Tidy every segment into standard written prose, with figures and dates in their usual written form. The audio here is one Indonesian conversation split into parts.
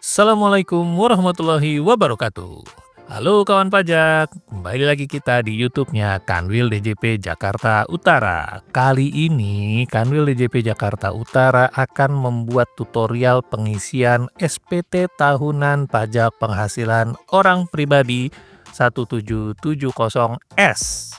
Assalamualaikum warahmatullahi wabarakatuh. Halo kawan pajak, kembali lagi kita di YouTube-nya Kanwil DJP Jakarta Utara. Kali ini Kanwil DJP Jakarta Utara akan membuat tutorial pengisian SPT tahunan pajak penghasilan orang pribadi 1770S.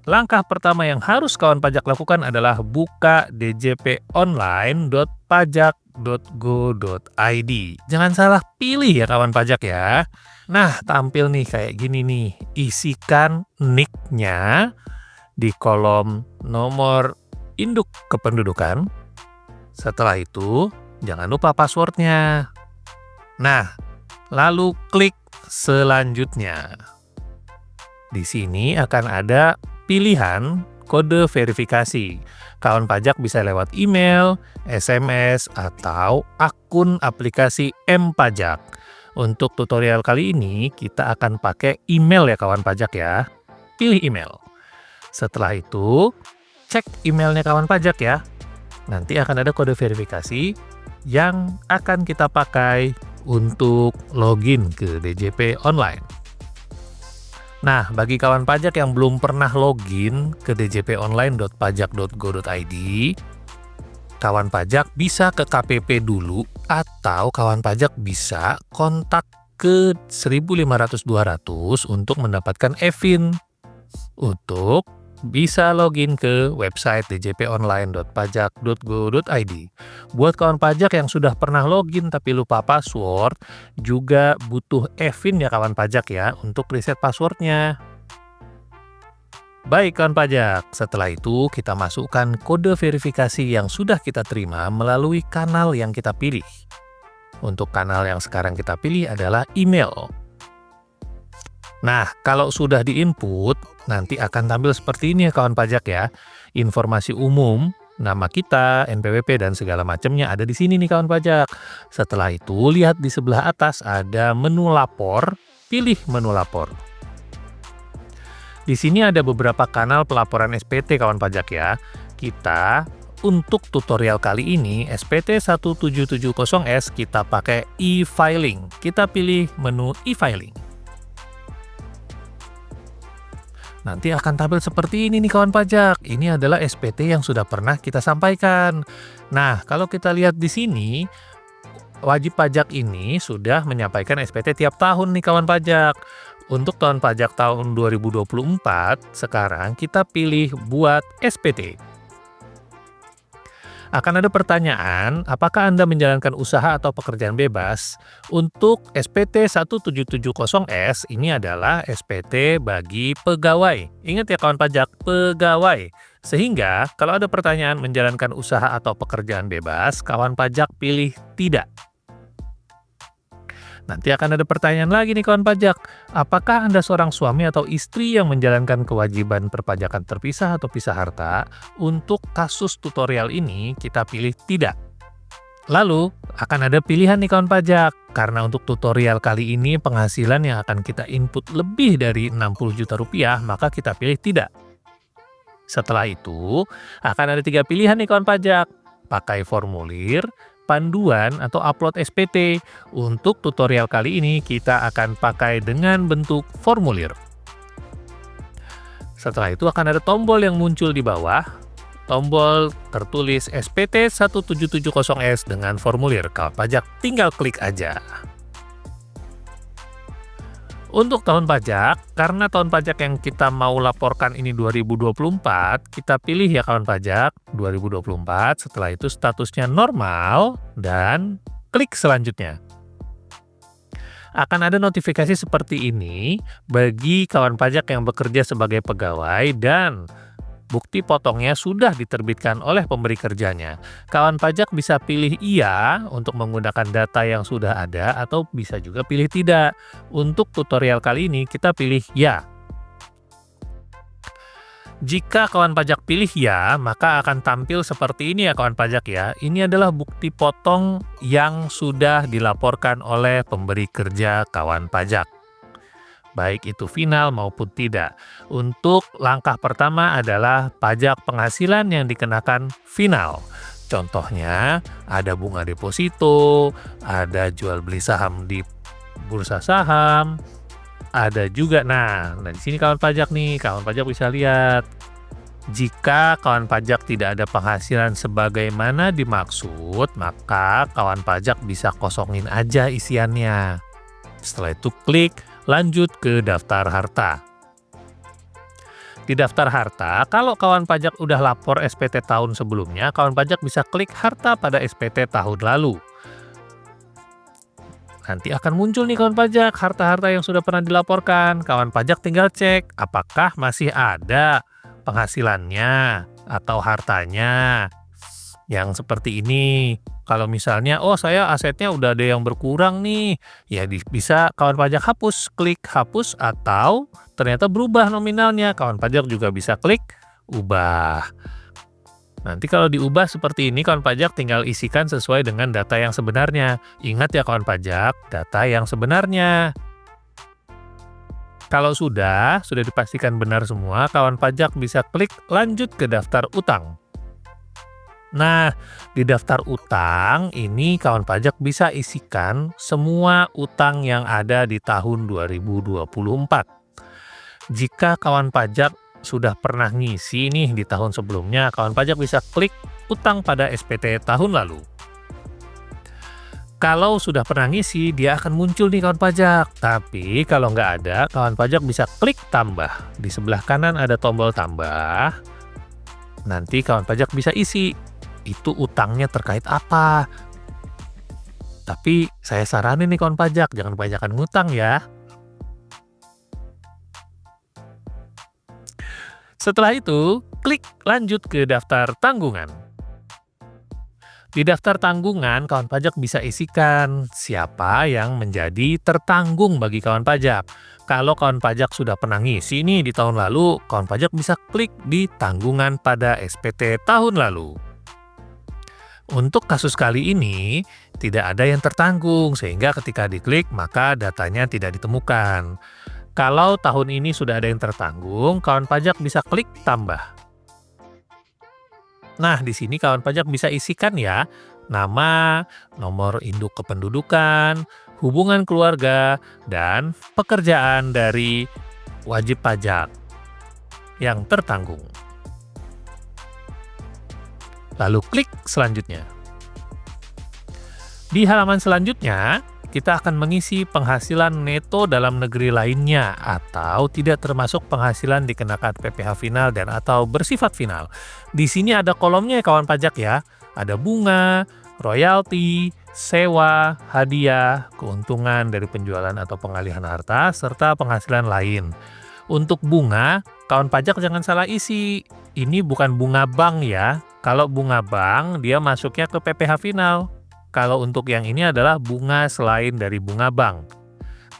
Langkah pertama yang harus kawan pajak lakukan adalah buka djponline.pajak.go.id. Jangan salah pilih ya kawan pajak ya. Nah, tampil nih kayak gini nih. Isikan NIK-nya di kolom nomor induk kependudukan. Setelah itu, jangan lupa passwordnya. Nah, lalu klik selanjutnya. Di sini akan ada pilihan kode verifikasi. Kawan pajak bisa lewat email, SMS, atau akun aplikasi M-Pajak. Untuk tutorial kali ini, kita akan pakai email ya kawan pajak ya. Pilih email. Setelah itu, cek emailnya kawan pajak ya. Nanti akan ada kode verifikasi yang akan kita pakai untuk login ke DJP Online. Nah, bagi kawan pajak yang belum pernah login ke djponline.pajak.go.id, kawan pajak bisa ke KPP dulu atau kawan pajak bisa kontak ke 1500-200 untuk mendapatkan e-fin untuk bisa login ke website djponline.pajak.go.id. Buat kawan pajak yang sudah pernah login tapi lupa password, juga butuh e-fin ya kawan pajak ya untuk reset passwordnya. Baik kawan pajak, setelah itu kita masukkan kode verifikasi yang sudah kita terima melalui kanal yang kita pilih. Untuk kanal yang sekarang kita pilih adalah email. Nah, kalau sudah di-input, nanti akan tampil seperti ini ya kawan pajak ya. Informasi umum, nama kita, NPWP, dan segala macamnya ada di sini nih kawan pajak. Setelah itu, lihat di sebelah atas ada menu lapor, pilih menu lapor. Di sini ada beberapa kanal pelaporan SPT kawan pajak ya. Kita, untuk tutorial kali ini, SPT 1770S, kita pakai e-filing. Kita pilih menu e-filing. Nanti akan tampil seperti ini nih kawan pajak. Ini adalah SPT yang sudah pernah kita sampaikan. Nah, kalau kita lihat di sini, wajib pajak ini sudah menyampaikan SPT tiap tahun nih kawan pajak. Untuk tahun pajak tahun 2024, sekarang kita pilih buat SPT. Akan ada pertanyaan, apakah Anda menjalankan usaha atau pekerjaan bebas? Untuk SPT 1770S ini adalah SPT bagi pegawai. Ingat ya kawan pajak, pegawai. Sehingga kalau ada pertanyaan menjalankan usaha atau pekerjaan bebas, kawan pajak pilih tidak. Nanti akan ada pertanyaan lagi nih kawan pajak, apakah Anda seorang suami atau istri yang menjalankan kewajiban perpajakan terpisah atau pisah harta? Untuk kasus tutorial ini kita pilih tidak. Lalu akan ada pilihan nih kawan pajak, karena untuk tutorial kali ini penghasilan yang akan kita input lebih dari 60 juta rupiah, maka kita pilih tidak. Setelah itu akan ada 3 pilihan nih kawan pajak, pakai formulir, panduan, atau upload SPT. Untuk tutorial kali ini kita akan pakai dengan bentuk formulir. Setelah itu akan ada tombol yang muncul di bawah. Tombol tertulis SPT 1770S dengan formulir. Kawan pajak tinggal klik aja. Untuk tahun pajak, karena tahun pajak yang kita mau laporkan ini 2024, kita pilih ya kawan pajak 2024, setelah itu statusnya normal, dan klik selanjutnya. Akan ada notifikasi seperti ini bagi kawan pajak yang bekerja sebagai pegawai dan bukti potongnya sudah diterbitkan oleh pemberi kerjanya. Kawan pajak bisa pilih iya untuk menggunakan data yang sudah ada atau bisa juga pilih tidak. Untuk tutorial kali ini kita pilih ya. Jika kawan pajak pilih ya, maka akan tampil seperti ini ya kawan pajak ya. Ini adalah bukti potong yang sudah dilaporkan oleh pemberi kerja kawan pajak. Baik itu final maupun tidak. Untuk langkah pertama adalah pajak penghasilan yang dikenakan final. Contohnya, ada bunga deposito, ada jual beli saham di bursa saham, ada juga. Nah, di sini kawan pajak nih, kawan pajak bisa lihat. Jika kawan pajak tidak ada penghasilan sebagaimana dimaksud, maka kawan pajak bisa kosongin aja isiannya. Setelah itu klik lanjut ke daftar harta. Di daftar harta, kalau kawan pajak udah lapor SPT tahun sebelumnya, kawan pajak bisa klik harta pada SPT tahun lalu. Nanti akan muncul nih kawan pajak harta-harta yang sudah pernah dilaporkan. Kawan pajak tinggal cek apakah masih ada penghasilannya atau hartanya yang seperti ini. Kalau misalnya, oh saya asetnya udah ada yang berkurang nih, ya bisa kawan pajak hapus, klik hapus, atau ternyata berubah nominalnya, kawan pajak juga bisa klik ubah. Nanti kalau diubah seperti ini, kawan pajak tinggal isikan sesuai dengan data yang sebenarnya. Ingat ya kawan pajak, data yang sebenarnya. Kalau sudah dipastikan benar semua, kawan pajak bisa klik lanjut ke daftar utang. Nah, di daftar utang ini kawan pajak bisa isikan semua utang yang ada di tahun 2024. Jika kawan pajak sudah pernah ngisi nih di tahun sebelumnya, kawan pajak bisa klik utang pada SPT tahun lalu. Kalau sudah pernah ngisi, dia akan muncul nih kawan pajak. Tapi kalau nggak ada, kawan pajak bisa klik tambah. Di sebelah kanan ada tombol tambah. Nanti kawan pajak bisa isi. Itu utangnya terkait apa. Tapi saya saranin nih kawan pajak, jangan kebanyakan ngutang ya. Setelah itu, klik lanjut ke daftar tanggungan. Di daftar tanggungan, kawan pajak bisa isikan siapa yang menjadi tertanggung bagi kawan pajak. Kalau kawan pajak sudah pernah ngisi nih di tahun lalu, kawan pajak bisa klik di tanggungan pada SPT tahun lalu. Untuk kasus kali ini, tidak ada yang tertanggung, sehingga ketika diklik, maka datanya tidak ditemukan. Kalau tahun ini sudah ada yang tertanggung, kawan pajak bisa klik tambah. Nah, di sini kawan pajak bisa isikan ya, nama, nomor induk kependudukan, hubungan keluarga, dan pekerjaan dari wajib pajak yang tertanggung. Lalu klik selanjutnya. Di halaman selanjutnya, kita akan mengisi penghasilan neto dalam negeri lainnya atau tidak termasuk penghasilan dikenakan PPh final dan atau bersifat final. Di sini ada kolomnya ya kawan pajak ya. Ada bunga, royalti, sewa, hadiah, keuntungan dari penjualan atau pengalihan harta, serta penghasilan lain. Untuk bunga, kawan pajak jangan salah isi. Ini bukan bunga bank ya. Kalau bunga bank, dia masuknya ke PPh final. Kalau untuk yang ini adalah bunga selain dari bunga bank.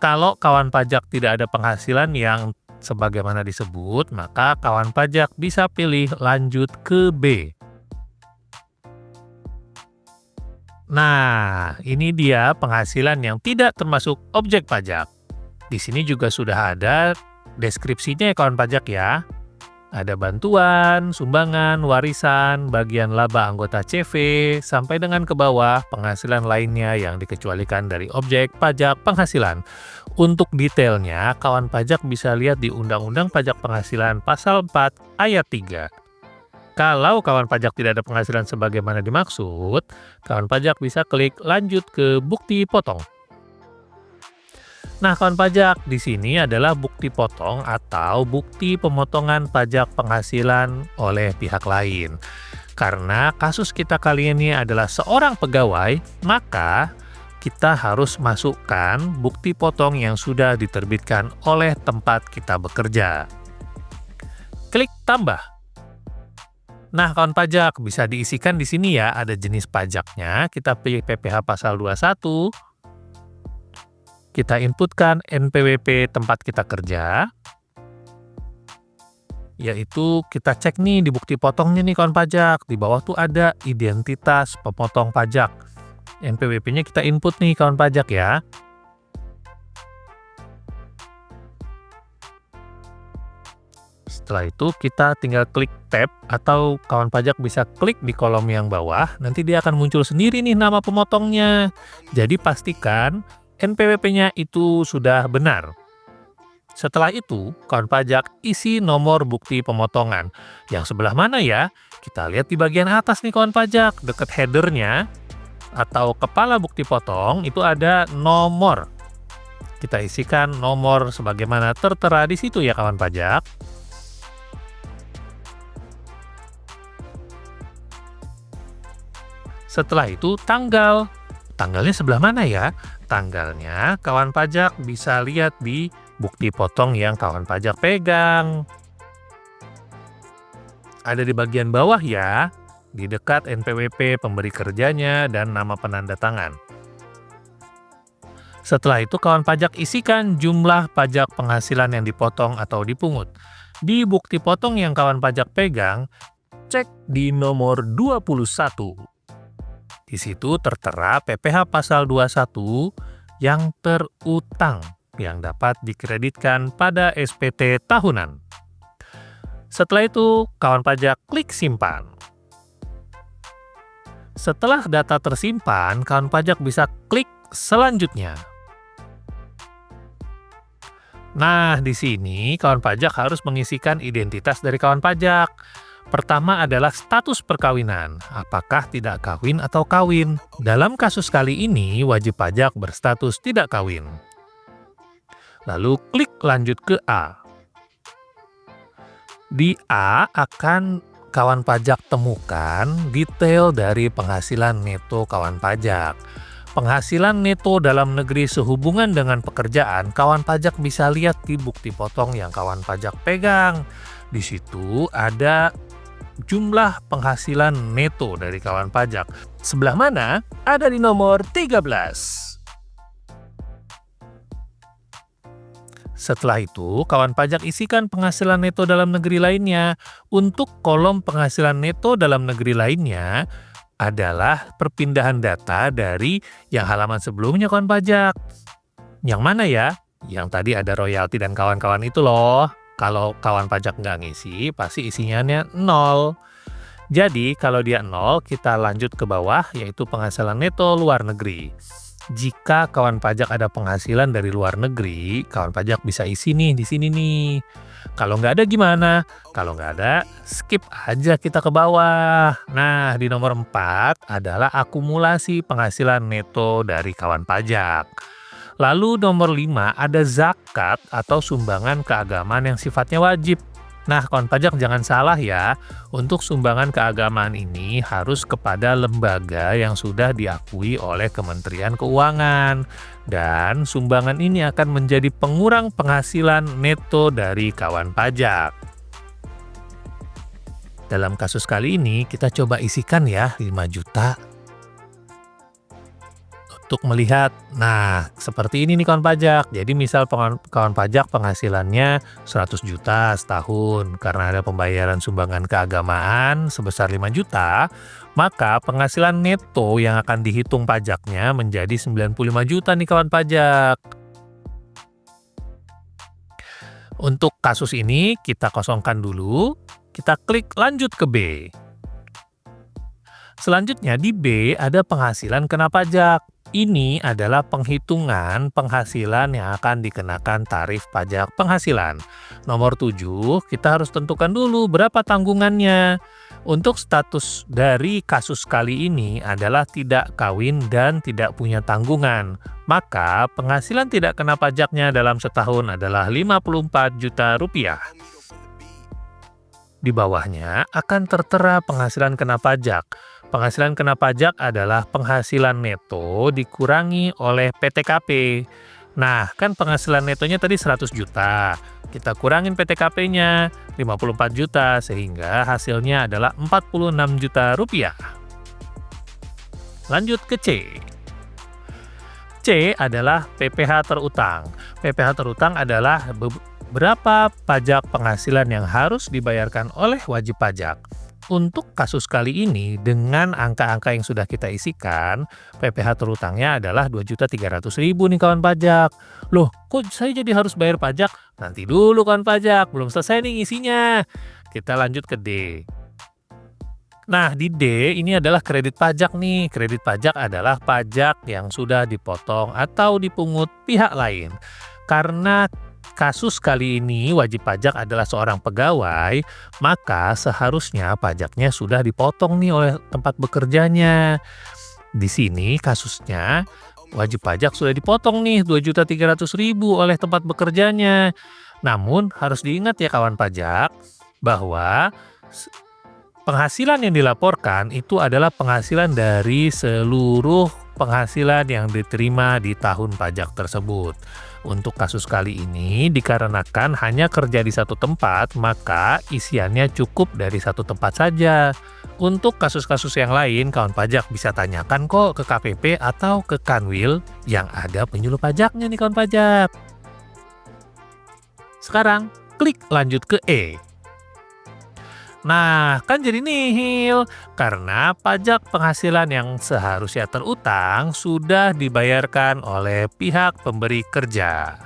Kalau kawan pajak tidak ada penghasilan yang sebagaimana disebut, maka kawan pajak bisa pilih lanjut ke B. Nah, ini dia penghasilan yang tidak termasuk objek pajak. Di sini juga sudah ada deskripsinya ya kawan pajak ya. Ada bantuan, sumbangan, warisan, bagian laba anggota CV, sampai dengan ke bawah penghasilan lainnya yang dikecualikan dari objek pajak penghasilan. Untuk detailnya, kawan pajak bisa lihat di Undang-Undang Pajak Penghasilan Pasal 4 Ayat 3. Kalau kawan pajak tidak ada penghasilan sebagaimana dimaksud, kawan pajak bisa klik lanjut ke bukti potong. Nah, kawan pajak, di sini adalah bukti potong atau bukti pemotongan pajak penghasilan oleh pihak lain. Karena kasus kita kali ini adalah seorang pegawai, maka kita harus masukkan bukti potong yang sudah diterbitkan oleh tempat kita bekerja. Klik tambah. Nah, kawan pajak, bisa diisikan di sini ya, ada jenis pajaknya. Kita pilih PPh pasal 21. Kita inputkan NPWP tempat kita kerja, yaitu kita cek nih di bukti potongnya nih kawan pajak. Di bawah tuh ada identitas pemotong pajak. NPWP-nya kita input nih kawan pajak ya. Setelah itu kita tinggal klik tab atau kawan pajak bisa klik di kolom yang bawah, nanti dia akan muncul sendiri nih nama pemotongnya. Jadi pastikan NPWP-nya itu sudah benar. Setelah itu, kawan pajak isi nomor bukti pemotongan. Yang sebelah mana ya? Kita lihat di bagian atas nih kawan pajak, dekat headernya atau kepala bukti potong itu ada nomor. Kita isikan nomor sebagaimana tertera di situ ya kawan pajak. Setelah itu tanggal. Tanggalnya sebelah mana ya? Tanggalnya kawan pajak bisa lihat di bukti potong yang kawan pajak pegang. Ada di bagian bawah ya, di dekat NPWP pemberi kerjanya dan nama penanda tangan. Setelah itu kawan pajak isikan jumlah pajak penghasilan yang dipotong atau dipungut. Di bukti potong yang kawan pajak pegang, cek di nomor 21. Di situ tertera PPh pasal 21 yang terutang yang dapat dikreditkan pada SPT tahunan. Setelah itu, kawan pajak klik simpan. Setelah data tersimpan, kawan pajak bisa klik selanjutnya. Nah, di sini kawan pajak harus mengisikan identitas dari kawan pajak. Pertama adalah status perkawinan, apakah tidak kawin atau kawin. Dalam kasus kali ini, wajib pajak berstatus tidak kawin. Lalu klik lanjut ke A. Di A akan kawan pajak temukan detail dari penghasilan neto kawan pajak. Penghasilan neto dalam negeri sehubungan dengan pekerjaan, kawan pajak bisa lihat di bukti potong yang kawan pajak pegang. Di situ ada jumlah penghasilan neto dari kawan pajak. Sebelah mana? Ada di nomor 13. Setelah itu, kawan pajak isikan penghasilan neto dalam negeri lainnya. Untuk kolom penghasilan neto dalam negeri lainnya adalah perpindahan data dari yang halaman sebelumnya kawan pajak. Yang mana ya? Yang tadi ada royalti dan kawan-kawan itu loh. Kalau kawan pajak nggak ngisi, pasti isinya 0. Jadi, kalau dia 0, kita lanjut ke bawah, yaitu penghasilan neto luar negeri. Jika kawan pajak ada penghasilan dari luar negeri, kawan pajak bisa isi nih di sini nih. Kalau nggak ada gimana? Kalau nggak ada, skip aja kita ke bawah. Nah, di nomor 4 adalah akumulasi penghasilan neto dari kawan pajak. Lalu nomor 5 ada zakat atau sumbangan keagamaan yang sifatnya wajib. Nah, kawan pajak jangan salah ya, untuk sumbangan keagamaan ini harus kepada lembaga yang sudah diakui oleh Kementerian Keuangan. Dan sumbangan ini akan menjadi pengurang penghasilan neto dari kawan pajak. Dalam kasus kali ini kita coba isikan ya 5 juta. Untuk melihat, nah seperti ini nih kawan pajak. Jadi misal kawan pajak penghasilannya 100 juta setahun karena ada pembayaran sumbangan keagamaan sebesar 5 juta, maka penghasilan neto yang akan dihitung pajaknya menjadi 95 juta nih kawan pajak. Untuk kasus ini kita kosongkan dulu, kita klik lanjut ke B. Selanjutnya di B ada penghasilan kena pajak. Ini adalah penghitungan penghasilan yang akan dikenakan tarif pajak penghasilan. Nomor 7, kita harus tentukan dulu berapa tanggungannya. Untuk status dari kasus kali ini adalah tidak kawin dan tidak punya tanggungan. Maka penghasilan tidak kena pajaknya dalam setahun adalah 54 juta rupiah. Di bawahnya akan tertera penghasilan kena pajak. Penghasilan kena pajak adalah penghasilan neto dikurangi oleh PTKP. Nah, kan penghasilan netonya tadi 100 juta. Kita kurangin PTKP-nya 54 juta sehingga hasilnya adalah 46 juta rupiah. Lanjut ke C. C adalah PPh terutang. PPh terutang adalah berapa pajak penghasilan yang harus dibayarkan oleh wajib pajak. Untuk kasus kali ini, dengan angka-angka yang sudah kita isikan, PPh terutangnya adalah 2.300.000 nih kawan pajak. Loh, kok saya jadi harus bayar pajak? Nanti dulu kawan pajak, belum selesai nih isinya. Kita lanjut ke D. Nah, di D ini adalah kredit pajak nih. Kredit pajak adalah pajak yang sudah dipotong atau dipungut pihak lain. Karena kasus kali ini wajib pajak adalah seorang pegawai, maka seharusnya pajaknya sudah dipotong nih oleh tempat bekerjanya. Di sini kasusnya wajib pajak sudah dipotong nih 2.300.000 oleh tempat bekerjanya. Namun harus diingat ya kawan pajak bahwa penghasilan yang dilaporkan itu adalah penghasilan dari seluruh penghasilan yang diterima di tahun pajak tersebut. Untuk kasus kali ini, dikarenakan hanya kerja di satu tempat, maka isiannya cukup dari satu tempat saja. Untuk kasus-kasus yang lain, kawan pajak bisa tanyakan kok ke KPP atau ke Kanwil yang ada penyuluh pajaknya nih kawan pajak. Sekarang, klik lanjut ke E. Nah, kan jadi nihil karena pajak penghasilan yang seharusnya terutang sudah dibayarkan oleh pihak pemberi kerja.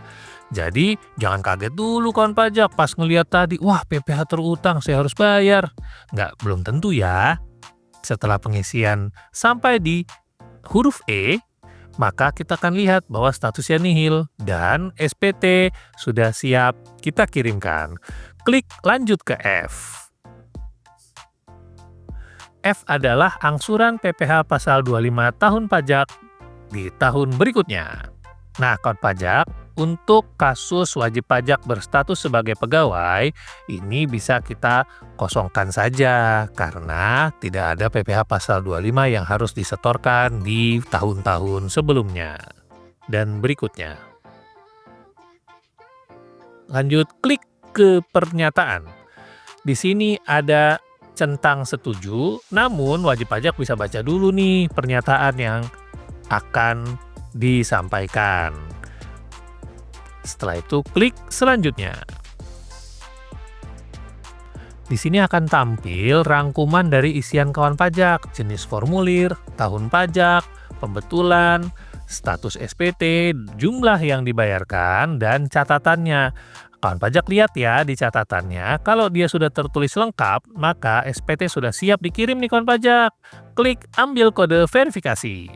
Jadi, jangan kaget dulu kawan pajak pas ngeliat tadi, wah PPh terutang saya harus bayar. Nggak, belum tentu ya. Setelah pengisian sampai di huruf E, maka kita akan lihat bahwa statusnya nihil dan SPT sudah siap kita kirimkan. Klik lanjut ke F. F adalah angsuran PPh pasal 25 tahun pajak di tahun berikutnya. Nah, kawan pajak, untuk kasus wajib pajak berstatus sebagai pegawai, ini bisa kita kosongkan saja karena tidak ada PPh pasal 25 yang harus disetorkan di tahun-tahun sebelumnya dan berikutnya. Lanjut, klik ke pernyataan. Di sini ada centang setuju, namun wajib pajak bisa baca dulu nih pernyataan yang akan disampaikan. Setelah itu klik selanjutnya. Di sini akan tampil rangkuman dari isian kawan pajak, jenis formulir, tahun pajak, pembetulan, status SPT, jumlah yang dibayarkan, dan catatannya. Kawan pajak lihat ya di catatannya, kalau dia sudah tertulis lengkap, maka SPT sudah siap dikirim nih kawan pajak. Klik ambil kode verifikasi.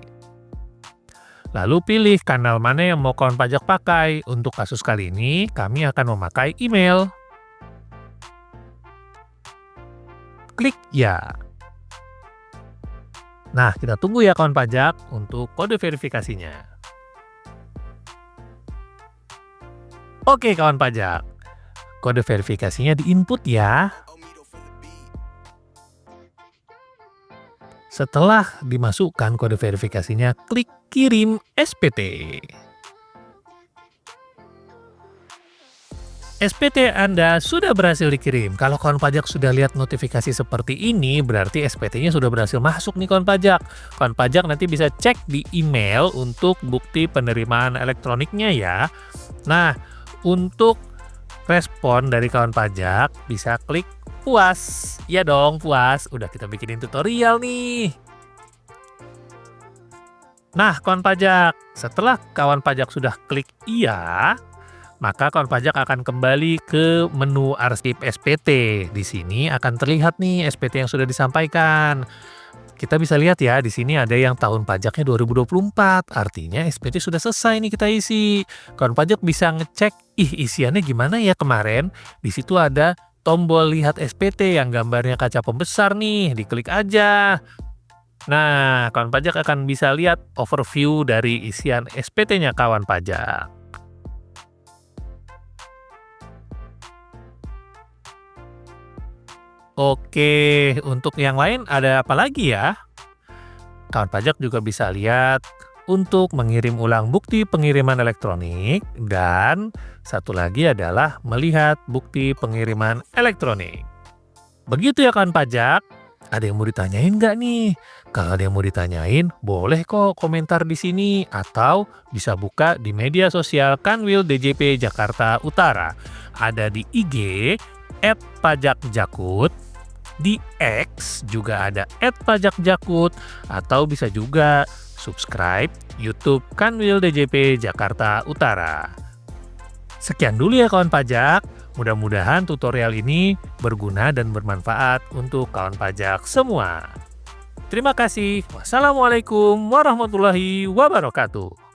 Lalu pilih kanal mana yang mau kawan pajak pakai. Untuk kasus kali ini, kami akan memakai email. Klik ya. Nah, kita tunggu ya kawan pajak untuk kode verifikasinya. Oke kawan pajak, kode verifikasinya diinput ya. Setelah dimasukkan kode verifikasinya, klik kirim SPT. SPT Anda sudah berhasil dikirim. Kalau kawan pajak sudah lihat notifikasi seperti ini, berarti SPT-nya sudah berhasil masuk nih kawan pajak. Kawan pajak nanti bisa cek di email untuk bukti penerimaan elektroniknya ya. Nah, untuk respon dari kawan pajak, bisa klik puas. Ya dong, puas. Udah kita bikinin tutorial nih. Nah, kawan pajak, setelah kawan pajak sudah klik iya, maka kawan pajak akan kembali ke menu arsip SPT. Di sini akan terlihat nih SPT yang sudah disampaikan. Kita bisa lihat ya, di sini ada yang tahun pajaknya 2024. Artinya SPT sudah selesai nih kita isi. Kawan pajak bisa ngecek, isiannya gimana ya kemarin. Di situ ada tombol lihat SPT yang gambarnya kaca pembesar nih. Diklik aja. Nah, kawan pajak akan bisa lihat overview dari isian SPT-nya kawan pajak. Oke, untuk yang lain ada apa lagi ya? Kawan pajak juga bisa lihat untuk mengirim ulang bukti pengiriman elektronik, dan satu lagi adalah melihat bukti pengiriman elektronik. Begitu ya kawan pajak. Ada yang mau ditanyain nggak nih? Kalau ada yang mau ditanyain, boleh kok komentar di sini atau bisa buka di media sosial Kanwil DJP Jakarta Utara. Ada di IG @pajakjakut, Di X juga ada @pajakjakut atau bisa juga subscribe YouTube Kanwil DJP Jakarta Utara. Sekian dulu ya kawan pajak. Mudah-mudahan tutorial ini berguna dan bermanfaat untuk kawan pajak semua. Terima kasih. Wassalamualaikum warahmatullahi wabarakatuh.